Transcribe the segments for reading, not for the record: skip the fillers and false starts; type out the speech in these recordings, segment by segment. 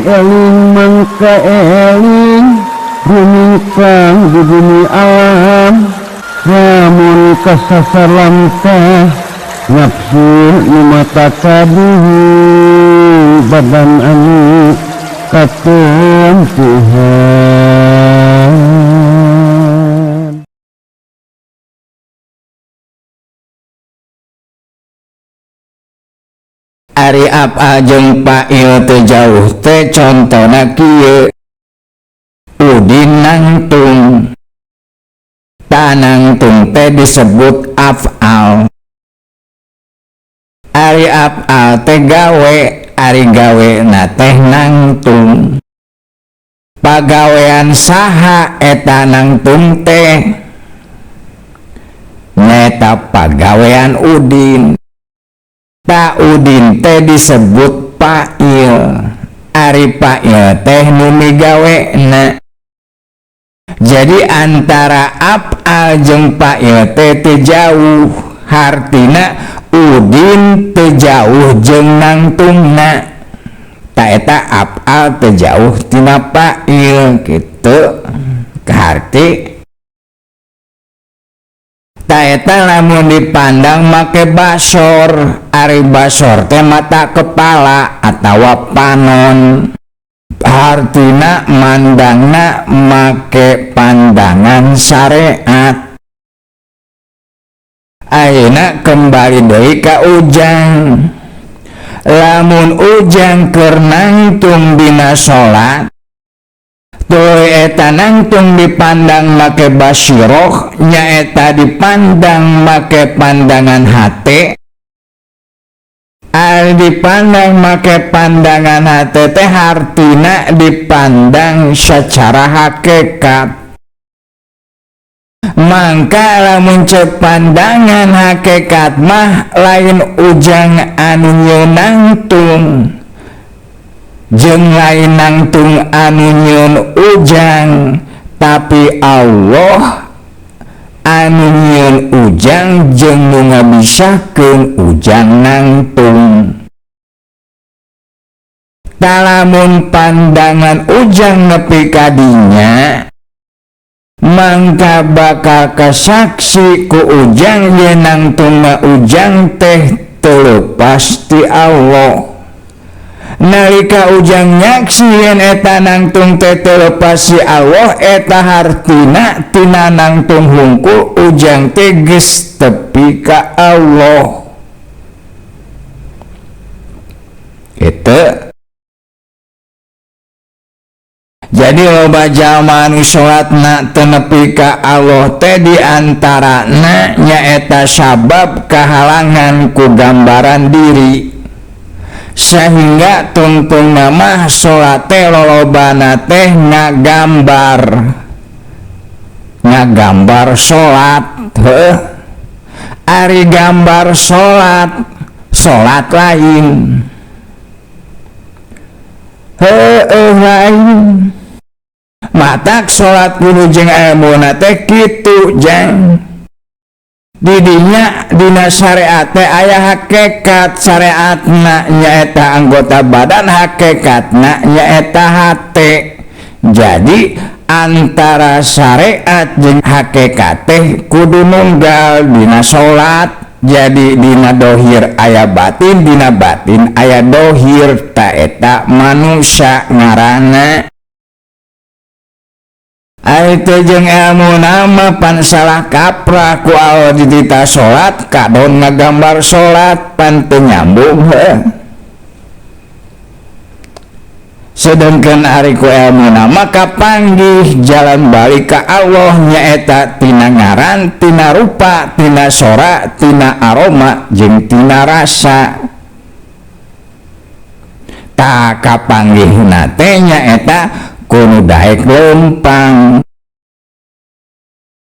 eling mangka eling rumikang di bumi alam lamun kasasalam teh nafsu nu mata kaduhu badan anu katon Tuhan. Ari apa jeung pail teu jauh teh contona kieu udin nangtung. Tanangtung teh disebut af'al. Ari af'al teh gawe, ari gawe na teh nangtung. Pagawean saha eta nangtung teh? Nyata pagawean udin. Ta udin teh disebut pail. Ari pail teh nu migawena. Jadi antara af'al jeung pail teh teu jauh, hartina udin teu jauh jeung nangtungna. Ta eta af'al teu jauh tina pail kitu kaharti. Ta eta lamun dipandang make basor, ari basor teh mata kepala atawa panon. Artina mandangna make pandangan syariat. Ayeuna kembali deui ka ujang. Lamun ujang keur nangtung dina salat, tuluy eta nangtung dipandang make basiroh, nyaeta dipandang make pandangan hate. Ari dipandang make pandangan hate teh hartina dipandang secara hakikat. Mangka lamun ceuk pandangan hakikat mah lain ujang anu nyieun nangtung jeung lain nangtung anu nyieun ujang, tapi Allah anu nyieun ujang jeung nu ngabisakeun ujang nangtung. Talamun pandangan ujang nepi ka dinya, mangka bakal kasaksi ku ujang ye nangtungna ujang teh teu leupas ti Allah. Nalika ujang nyaksieun eta nangtung teh teu leupas si Allah, eta hartina tina nangtung hungkul ujang teh geus tepi ka Allah. Itu jadi loba jalma anu salatna teu nepi ka Allah teh diantarana nyaeta sabab kahalangan ku gambaran diri, sehingga tungtung nama salat teh lolobana teh ngagambar salat. Ari gambar salat lain lain matak salat kudu jeung ilmuna teh kitu jang. Didinya dina syariat teh aya hakikat syariatna nyaeta anggota badan, hakikatna nyaeta hate. Jadi antara syariat jeung hakikat teh kudu nunggal dina salat. Jadi dina dohir aya batin, dina batin aya dohir, ta eta manusia ngaranna. Itu jeung ilmu nama pan salah kaprah ku Allah di tita salat, kadon ngagambar salat pan teu nyambung. Sedengkeun ari ku ilmu nama kapanggih jalan balik ka Allah nyaeta tina ngaran, tina rupa, tina sora, tina aroma jeung tina rasa. Ta kapanggihna teh nyaeta kudu daek lempang.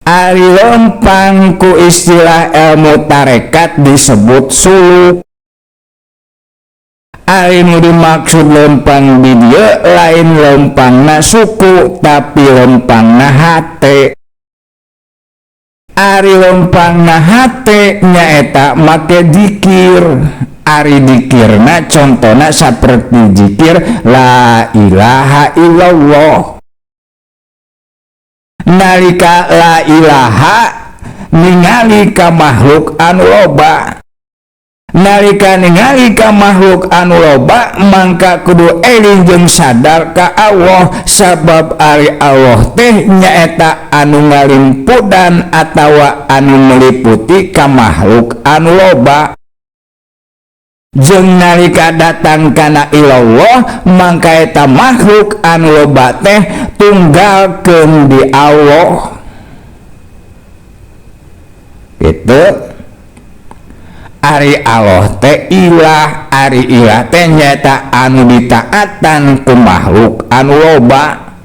Ari lempang ku istilah ilmu tarekat disebut suluk. Ari nu dimaksud lempang di dieu lain lempangna suku, tapi lempangna hate. Ari lempangna hate nyaeta make zikir. ari dikirna contohna saperti zikir la ilaha illallah. Nalika la ilaha ningali ka makhluk anu loba, nalika ningali ka makhluk anu loba mangka kudu eling jeung sadar ka Allah, sabab ari Allah teh nyaeta anu ngalimpudan atawa anu meliputi ka makhluk anu loba. Jeung nalika datang kana ilallah mangka eta makhluk anu loba teh tunggalkeun di Allah. Itu ari Allah teh ilah, ari ilah teh nyaeta anu ditaatan ku makhluk anu loba,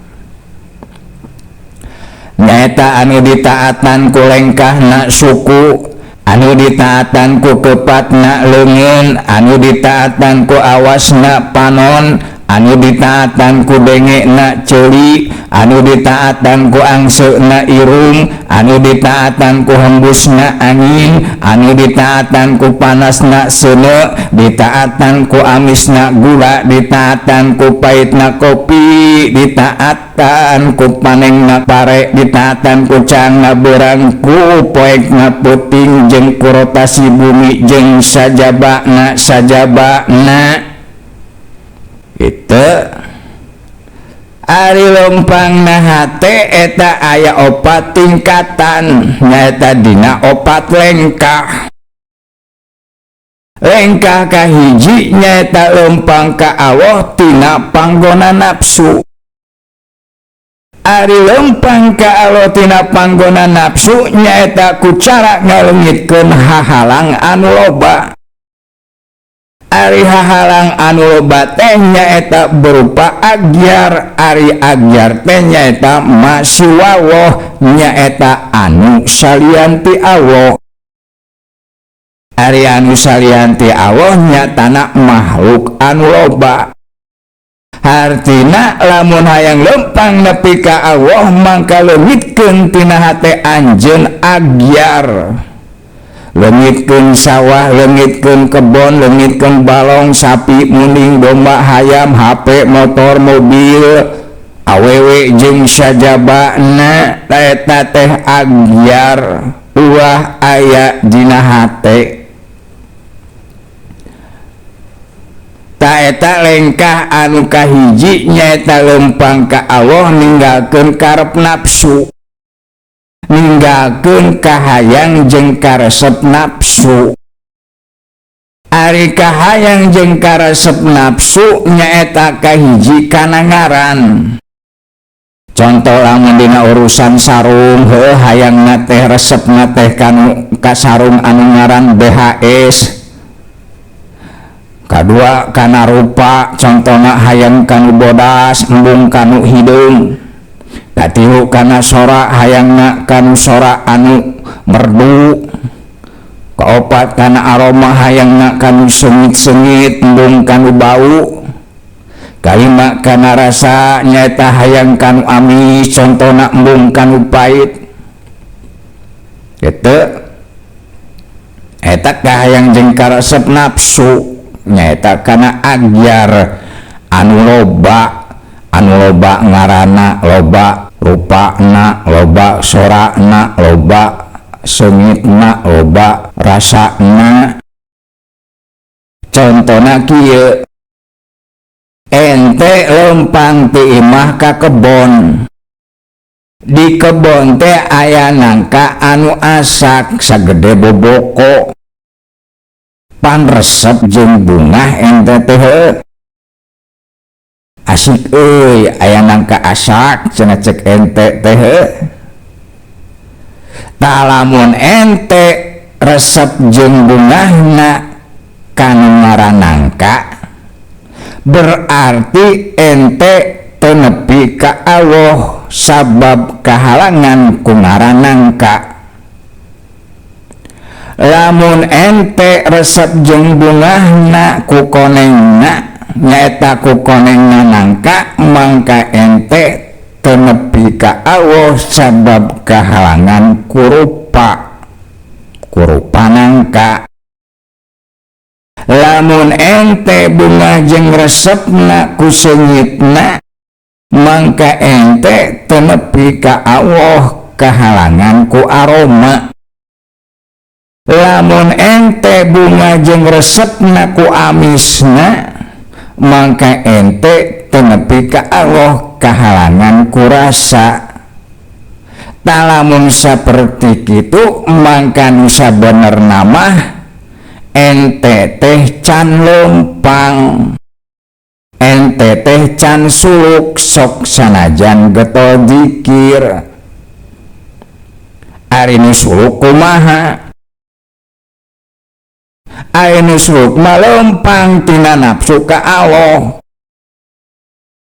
nyaeta anu ditaatan ku lengkahna suku, anu ditaatan ku kepatna leungeun, anu ditaatan ku awasna panon, anu ditaatan ku dengena ceuli, anu ditaatan ku angseuna irung, anu ditaatan ku hembusna angin, anu ditaatan ku panasna seuneu, ditaatan ku amisna gula, ditaatan ku pahitna kopi, ditaatan ku panengna pare, ditaatan ku cangna beurang, ku poekna puting jeung ku rotasi bumi jeung sajabana itu. Ari lompangna hate eta aya opat tingkatan, nyaeta dina opat lengkah. Lengkah kahiji nyaeta lompang ka Allah tina panggona nafsu. Ari lompang ka Allah tina panggona nafsu nyaeta ku cara ngaleungitkeun hahalang anu loba. Ari hahalang anu loba teh nyaeta berupa agyar, ari agyar teh nyaeta masiwawoh, nyaeta anu salianti Allah. Ari anu salianti Allah nyatana makhluk anu loba. Artina lamun hayang lempang nepi ka Allah mangka leungitkeun tina hate anjeun agyar. Leungitkeun sawah, leungitkeun kebon, leungitkeun balong, sapi, muning, domba, hayam, HP, motor, mobil, awewe jeung sajabana, eta teh agyar ulah aya dina hate. Ta eta lengkah anu kahiji nyaeta lempang ka Allah ninggalkeun karep nafsu, ninggalkeun kahayang jeung karesep nafsu. Ari kahayang jeung karesep nafsu nyaeta kahiji kana ngaran. Contoh lamun dina urusan sarung, heuh hayangna teh resepna teh kanu ka sarung anu ngaran BHS. Kadua kana rupa, contohna hayang kanu bodas, embung kanu hidung. Katilu kana sora, hayangna kanu sora anu merdu. Kaopat kana aroma, hayangna kanu sengit-sengit, embung kanu bau. Kalima kana rasa, nyaeta hayang kanu amis, contohna embung kanu pait. Kitu. Eta kahayang jeung karesep nafsu, nyaeta kana agyar anu loba. Anu loba ngaranna, loba rupana, loba sorana, loba sengitna, loba rasana. Contona kieu, ente lempang ti imah ka kebon. Di kebon teh aya nangka anu asak sagede boboko. Pan resep jeung bungah ente teh asik euy, aya nangka asak cenah cek ente teh. Tah lamun ente resep jeung bungahna kanu ngaran nangka, berarti ente teu nepi ka Allah sabab kahalangan ku ngaran nangka. Lamun ente resep jeung bungahna ku konengna, nyaeta ku konengna nangka, mangka ente teu nepi ka Allah sabab kahalangan ku rupa nangka. lamun ente bunga jeung resepna ku seungitna mangka ente teu nepi ka Allah kahalangan ku aroma. Lamun ente bunga jeung resepna ku amisna mangka ente teu nepi ka Allah kahalangan ku rasa. Lamun saperti kitu mangka nu sabenerna mah ente teh can lempang, ente teh can suluk sok sanajan getol zikir. Ari nu suluk kumaha? Ari nu suluk mah lempang tina nafsu ka Allah.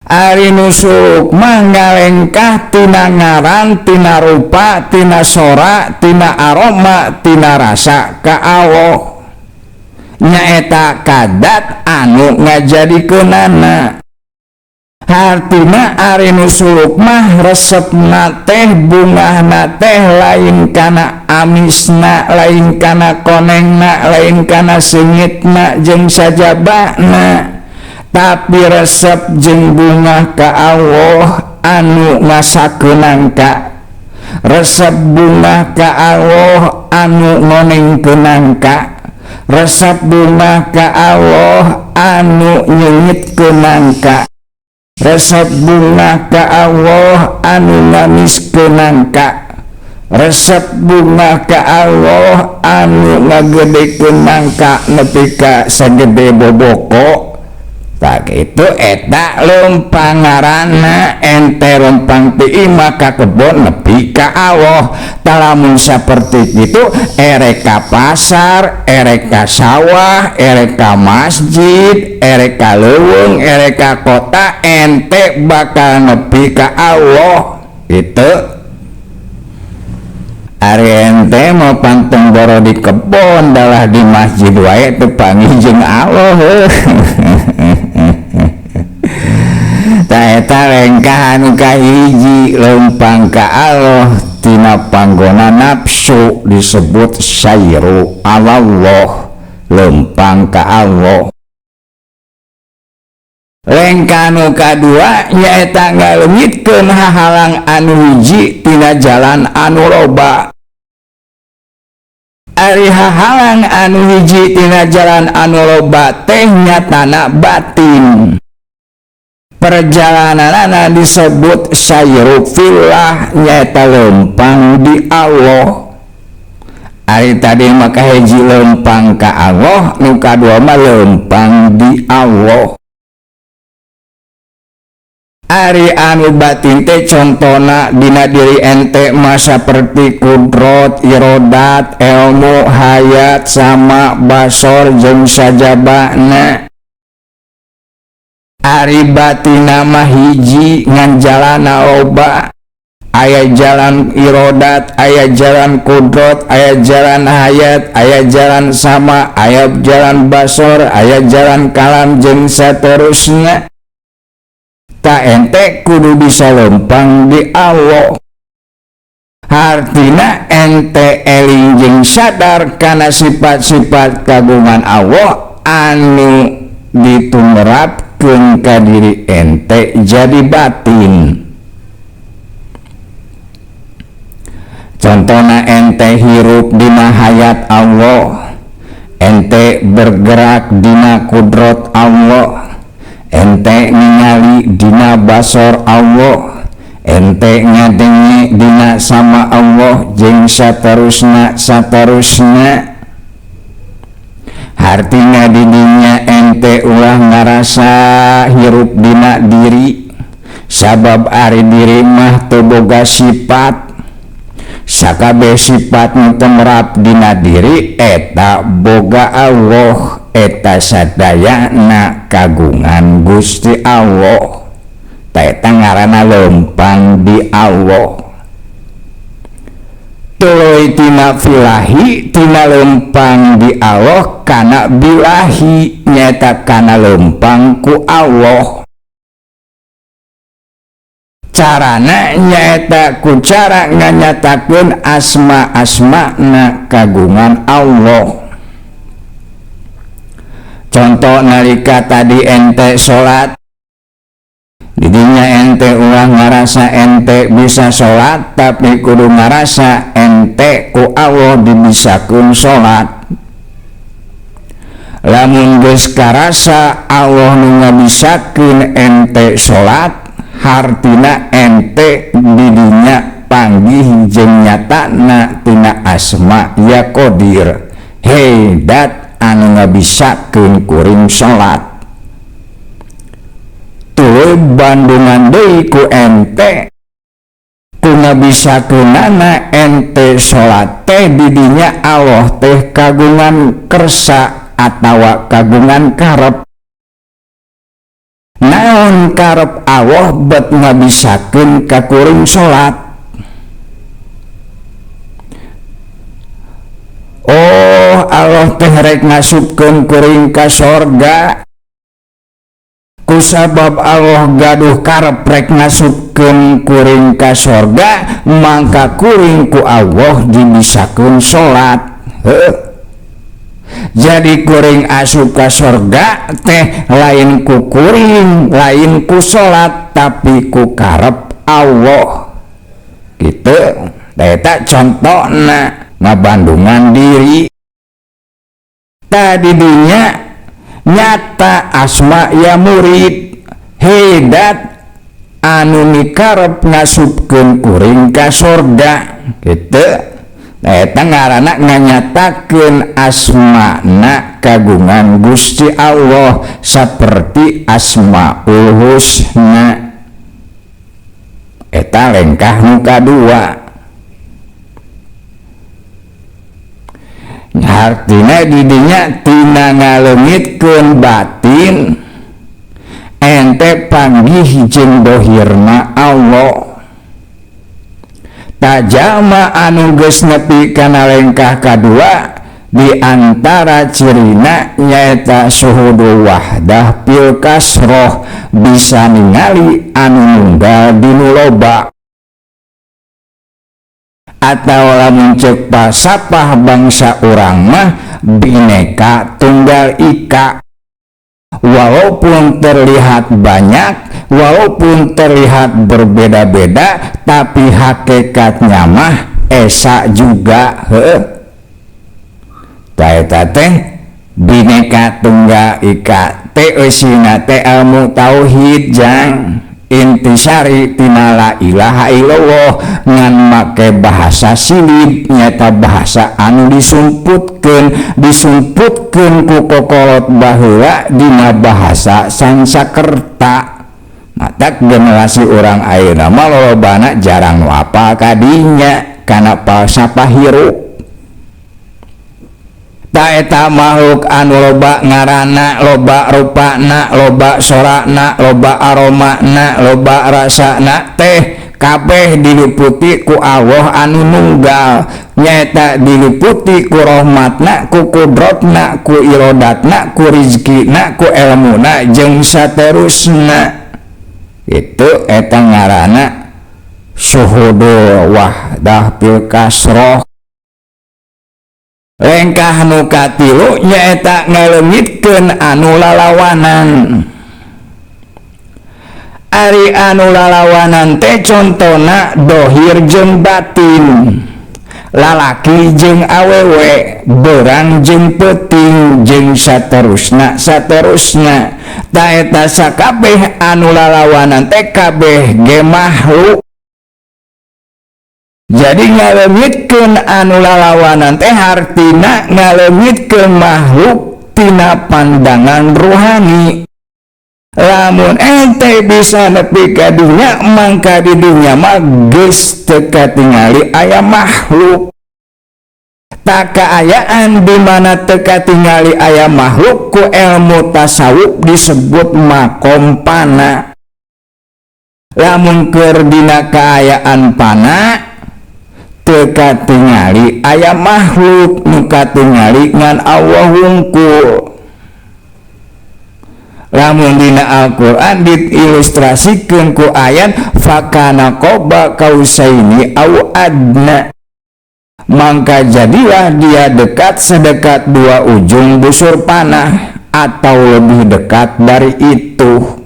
Ari nu suluk mah ngalengkah tina ngaran, tina rupa, tina sora, tina aroma, tina rasa ka Allah. Nyaeta kadat anu ngajadikeunana. Hartina ari nu suluk mah resepna teh bungahna teh lain kana amisna, lain kana konengna, lain kana seungitna jeung sajabana. Tapi resep jeung bunga ka Allah anu ngasakeun angka, resep bunga ka Allah anu ngonengkeun angka, resep bunga ka Allah anu nyeungitkeun angka, resep bunga ka Allah anu ngamiskeun angka, resep bunga ka Allah anu ngagedekeun angka nepi ka sagede boboko. Tak itu eta lempang ngaranna, ente lempang ti maka kebon nepi ka Allah. Talamun saperti itu erek ka pasar, erek ka sawah, erek ka masjid, erek ka leuweung, erek ka kota, ente bakal nepi ka Allah. Itu ari ente mau panteng boro di kebon dalah di masjid wae teu pangijeng Allah. Taeta lengkah anu kahiji lempang ka Allah tina panggona nafsu disebut sayru Allah, lempang ka Allah. Lengkah anu kadua nyaeta ngaleungitkeun hahalang anu hiji tina jalan anu loba. Ari hahalang anu hiji tina jalan anu loba teh nyatana batin. Perjalananana disebut sayru fillah, nyaeta lempang di Allah. Ari tadi maka hiji lempang ka Allah, nu kadua mah lempang di Allah. Ari anu batin teh contona dina diri ente mah saperti kudrot, irodat, ilmu, hayat, sama, basor jeung sajabana. Ari batina mah hiji ngan jalana loba. Aya jalan irodat, aya jalan kudrot, aya jalan hayat, aya jalan sama, aya jalan basor, aya jalan kalam jeung saterusna. Ta ente kudu bisa lempang di Allah. Artina ente eling jeung sadar kana sifat-sifat kagungan Allah anu ditumrapkeun ka diri ente jadi batin. Contohna ente hirup dina hayat Allah, ente bergerak dina kudrot Allah, ente ningali dina basor Allah, ente ngadenge dina sama Allah jeung saterusna. Artinya didinya ente ulah ngarasa hirup dina diri, sabab ari diri mah teu boga sifat. Sakabeh sifat nu tumrap dina diri eta boga Allah, eta sadayana kagungan Gusti Allah. Eta ngaranna lempang di Allah. Tuluy tina filahi, tina lempang di Allah kana bilahi, nyata kana lempang ku Allah. Carana nyaeta ku cara nganyatakeun asma-asmana kagungan Allah. contoh nalika tadi ente salat didinya ente ulah ngarasa ente bisa salat tapi kudu ngarasa ente ku Allah dibisakeun salat. Lamun geus karasa Allah nu ngabisakeun ente salat hartina ente didinya panggih jeung nyatana tina asma ya qadir he dat anu ngabisakeun kuring salat. Tuluy bandungan deui ku ente ku ngabisakeunana ente salat teh didinya Allah teh kagungan kersa atawa kagungan karep. Naon karep Allah bet ngabisakeun ka kuring salat? Oh, Allah teh rek ngasupkeun kuring ka sorga. Kusabab Allah gaduh karep rek ngasupkeun kuring ka sorga, mangka kuring ku Allah dibisakeun salat. Jadi kuring asup ka sorga teh lain ku kuring, lain ku salat, tapi ku karep Allah. Gitu. Eta contona ngabandungan diri. Tadi dinya nyata asma ya murid hedat anu mikarep ngasupkeun kuring ka sorga. Gitu. Eta ngaranna nganyatakeun asmana kagungan Gusti Allah saperti Asmaul Husna. Eta lengkah nu kadua. Artina didinya tina ngaleungitkeun batin ente panggih jeung dohirna Allah. Tajama anu geus nepi kana lengkah kadua di antara cirina nyaeta syuhudul wahdah fil kasroh bisa ningali anu nunggal dinu loba. Atau lamun ceuk pasapah bangsa urang mah bineka tunggal ika. Walaupun terlihat banyak, walaupun terlihat berbeda-beda, tapi hakikatnya mah esa juga. Eta teh bineka tunggal ika teh eusina teh ilmu tauhid jang. Intisari tina la ilaha illallah ngan make bahasa silid nyata bahasa anu disumputkeun ku kokolot baheula dina bahasa Sanskerta. Matak generasi urang ayeuna mah lolobana jarang nu apal kadinya kana falsafah hirup. Ta eta makhluk anu loba ngaranna, loba rupana, loba sorana, loba aromana, loba rasana teh kabeh diliputi ku Allah anu nunggal. Nyaeta diliputi ku rahmatna, ku kudrotna, ku irodatna, ku rizkina, ku ilmuna jeung saterusna. Itu eta ngaranna syuhudul wahdah fil kasroh. Lengkah nu katilu nyaeta ngaleungitkeun anu lalawanan. Ari anu lalawanan teh contona dohir jeung batin, lalaki jeung awewe, beurang jeung peuting jeung saterusna. Ta eta sakabeh anu lalawanan teh kabeh ge makhluk. Jadi ngaleungitkeun anu lalawanan teh hartina ngaleungitkeun makhluk tina pandangan rohani. Lamun ente bisa nepi ka dinya mangka di dinya mah geus teu katingali aya makhluk. Tak kaayaan di mana teu katingali aya makhluk ku ilmu tasawuf disebut makom pana. Lamun keur dina kaayaan pana teu katingali aya makhluk nu katingali ngan Allah wungkul. Lamun dina Al-Qur'an diilustrasikeun ku ayat fakana qoba kausaini au adna, mangka jadilah dia dekat sedekat dua ujung busur panah. atau lebih dekat dari itu.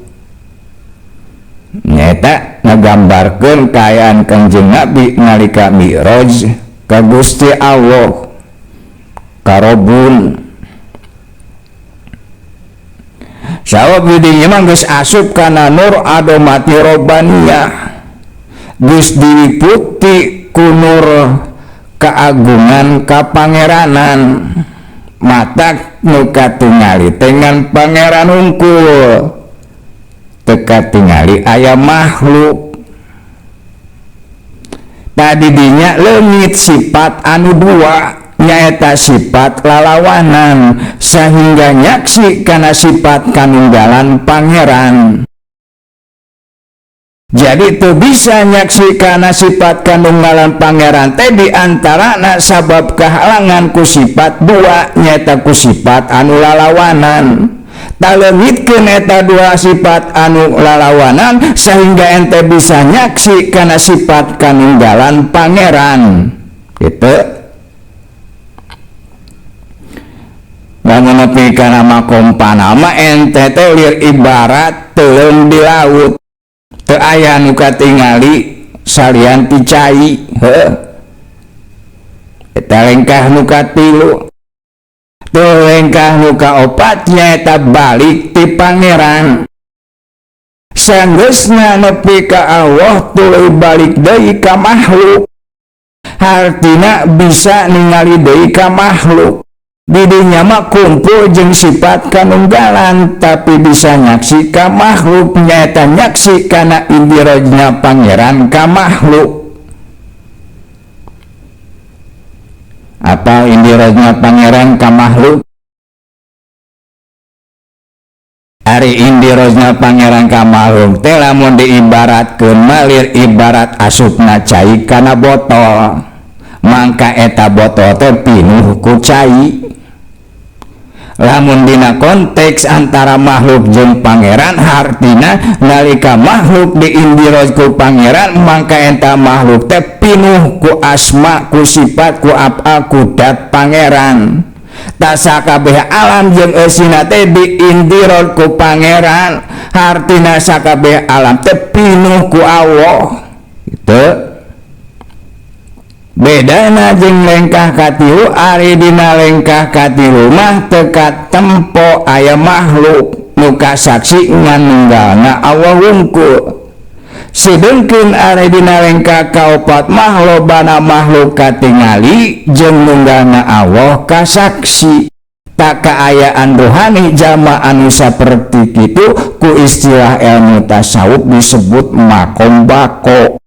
Nyata ngagambarkeun kaayaan Kangjeng Nabi nalika Mi'raj ka Gusti Allah karobun. Sawab didinya mah geus asup kana nur adomati robaniyah, geus diliputi ku nur keagungan kapangeranan, mata nu katingali dengan pangeran unggul, teka tingali aya makhluk. Tadi dinya leungit sifat anu dua, nyaeta sifat lalawanan, sehingga nyaksi kana sifat kanunggalan pangeran. Jadi tuh bisa nyaksi kana sifat kanunggalan pangeran teh diantarana sabab kehalangan ku sifat dua, nyaeta ku sifat anu lalawanan. Talengitkeun eta dua sifat anu lalawanan sehingga ente bisa nyaksi kana sifat kanunggalan pangeran. Gitu. Lamun nepi kana makompana mah ente teh lir ibarat teuleum di laut. Teu aya nu katingali salian ti cai. Heuh. Eta lengkah nu katilu. Teu lengkah nu kaopat nyaeta balik ti pangeran. Sanggeusna nepi ka Allah tuluy balik deui ka makhluk. Artina bisa ningali deui ka makhluk. Didinya mah kumpul jeung sifat kanunggalan tapi bisa nyaksi ka makhluk, nyaeta nyaksi kana indirojna pangeran ka makhluk. Apa indirojna pangeran ka makhluk? Ari indirojna pangeran ka makhluk teh lamun diibaratkeun malir ibarat asupna cai kana botol, mangka eta botol teh pinuh ku cai. Lamun dina konteks antara makhluk jeung pangeran, artina nalika makhluk diindiroj ku pangeran mangka eta makhluk teh pinuh ku asma, ku sifat, ku af'al, ku dat pangeran. Tak sakabeh alam jeung eusina teh diindiroj ku pangeran, artina sakabeh alam teh pinuh ku Allah. Gitu. Bedana jeung lengkah katilu, ari dina lengkah katilu mah teka tempo aya makhluk nu kasaksi nganunggalna Allah wungkul. Sedengkeun ari dina lengkah kaopat mah lobana makhluk katingali jeung nunggalna Allah kasaksi. Tak kaayaan rohani jalma anu saperti kitu ku istilah ilmu tasawuf disebut makom bako.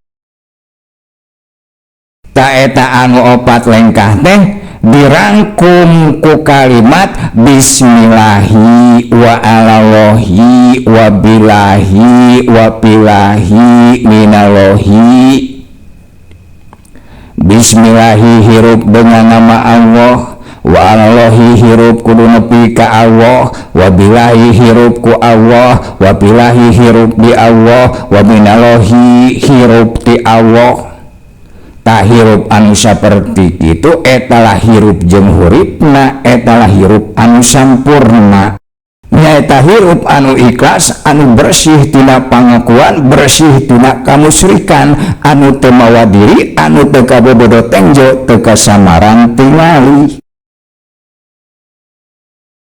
Ta eta anu opat lengkah teh dirangkum ku kalimat bismillahi wa alallahi wa billahi wa billahi minallahi. Bismillahi hirup dengan nama Allah, wa alallahi hirup kudu nepi ka Allah, wa billahi hirup ku Allah, wa billahi hirup di Allah, wa minallahi hirup di Allah. Tak hirup anu saperti kitu etalah hirup jeung huripna, etalah hirup anu sampurna. Nyaeta hirup anu ikhlas, anu bersih tina pangakuan, bersih tina kamusyrikan, anu teu mawa diri, anu teu kabobodo tenjo, teu kasamaran tingali.